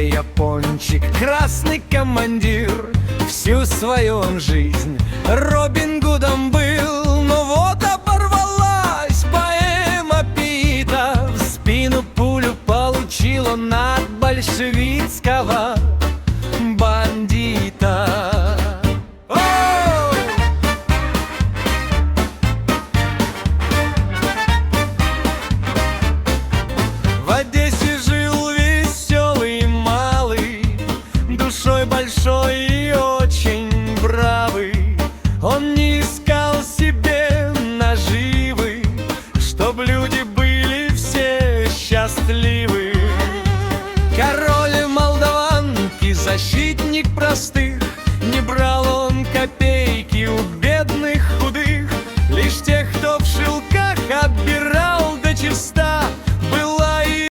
Где Япончик, красный командир, всю свою он жизнь Робин Гудом был. Но вот оборвалась поэма Пита, в спину пулю получил он от большевистского бандита. В Одессе жил веселый малый, душой большой и очень бравый. Он не искал себе наживы, чтоб люди были все счастливы. Король Молдаванки, защитник простых,